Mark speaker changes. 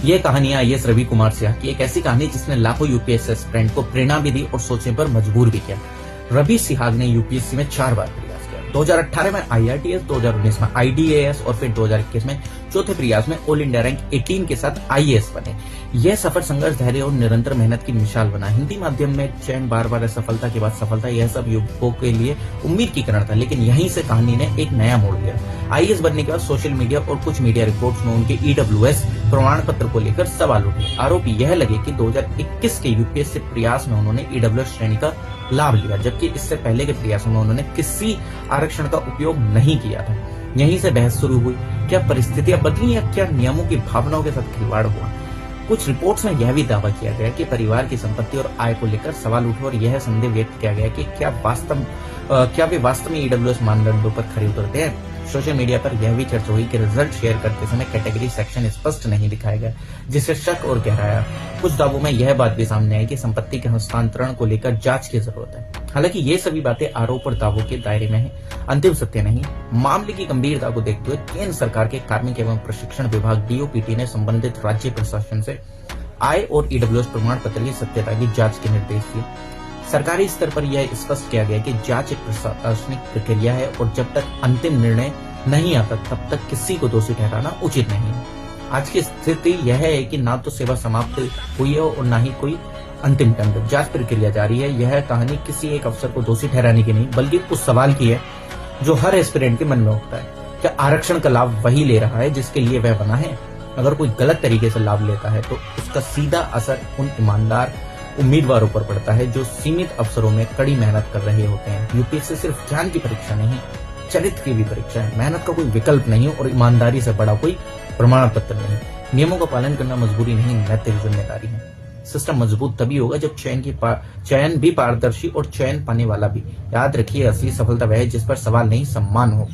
Speaker 1: ये कहानी आईएएस रवि कुमार सिंह की एक ऐसी कहानी जिसने लाखों यूपीएससी एस्पिरेंट को प्रेरणा भी दी और सोचने पर मजबूर भी किया। रवि सिहाग ने यूपीएससी में 4 बार प्रयास किया। 2018 में आईआरटीएस, 2019 में आईडीएएस और फिर 2021 में चौथे प्रयास में ऑल इंडिया रैंक 18 के साथ आईएएस बने। यह सफर संघर्ष, धैर्य और निरंतर मेहनत की मिसाल बना। हिंदी माध्यम में चयन, बार बार असफलता के बाद सफलता, यह सब युवकों के लिए उम्मीद की किरण था, लेकिन यहीं से कहानी ने एक नया मोड़ लिया। आईएएस बनने के बाद सोशल मीडिया और कुछ मीडिया रिपोर्ट्स में उनके ईडब्ल्यूएस प्रमाण पत्र को लेकर सवाल उठे। आरोप यह लगे कि 2021 के यूपीएससी प्रयास में उन्होंने ईडब्ल्यूएस श्रेणी का लाभ लिया, जबकि इससे पहले के प्रयासों में उन्होंने किसी आरक्षण का उपयोग नहीं किया था। यहीं से बहस शुरू हुई। क्या परिस्थितियां बदली या क्या नियमों की भावनाओं के साथ खिलवाड़ हुआ? कुछ रिपोर्ट्स में यह भी दावा किया गया कि परिवार की संपत्ति और आय को लेकर सवाल उठे और यह संदेह व्यक्त किया गया कि क्या वे वास्तव में ईडब्ल्यूएस मानदंडों पर खरे उतरते हैं। सोशल मीडिया पर यह भी चर्चा हुई कि रिजल्ट शेयर करते समय कैटेगरी सेक्शन स्पष्ट नहीं दिखाया गया, जिससे शक और गहराया। कुछ दावों में यह बात भी सामने आई कि संपत्ति के हस्तांतरण को लेकर जांच की जरूरत है। हालांकि ये सभी बातें आरोप और दावों के दायरे में है, अंतिम सत्य नहीं। मामले की गंभीरता को देखते हुए केंद्र सरकार के कार्मिक एवं प्रशिक्षण विभाग डीओपीटी ने संबंधित राज्य प्रशासन से आय और ईडब्ल्यूएस प्रमाण पत्र की सत्यता की जांच के निर्देश दिए। सरकारी स्तर पर यह स्पष्ट किया गया कि जांच एक प्रशासनिक प्रक्रिया है और जब तक अंतिम निर्णय नहीं आता तब तक किसी को दोषी ठहराना उचित नहीं है। आज की स्थिति यह है कि ना तो सेवा समाप्त हुई है और ना ही कोई अंतिम दंड। जांच प्रक्रिया जारी है। यह कहानी किसी एक अफसर को दोषी ठहराने की नहीं, बल्कि उस सवाल की है जो हर एस्पिरेंट के मन में उठता है। क्या आरक्षण का लाभ वही ले रहा है जिसके लिए वह बना है? अगर कोई गलत तरीके से लाभ लेता है तो उसका सीधा असर उन ईमानदार उम्मीदवारों पर पड़ता है जो सीमित अवसरों में कड़ी मेहनत कर रहे होते हैं। यूपीएससी सिर्फ ज्ञान की परीक्षा नहीं, चरित्र की भी परीक्षा है। मेहनत का कोई विकल्प नहीं और ईमानदारी से बड़ा कोई प्रमाण पत्र नहीं। नियमों का पालन करना मजबूरी नहीं, नैतिक जिम्मेदारी है। सिस्टम मजबूत तभी होगा जब चयन भी पारदर्शी और चयन पाने वाला भी। याद रखिए, असली सफलता वह है जिस पर सवाल नहीं, सम्मान हो।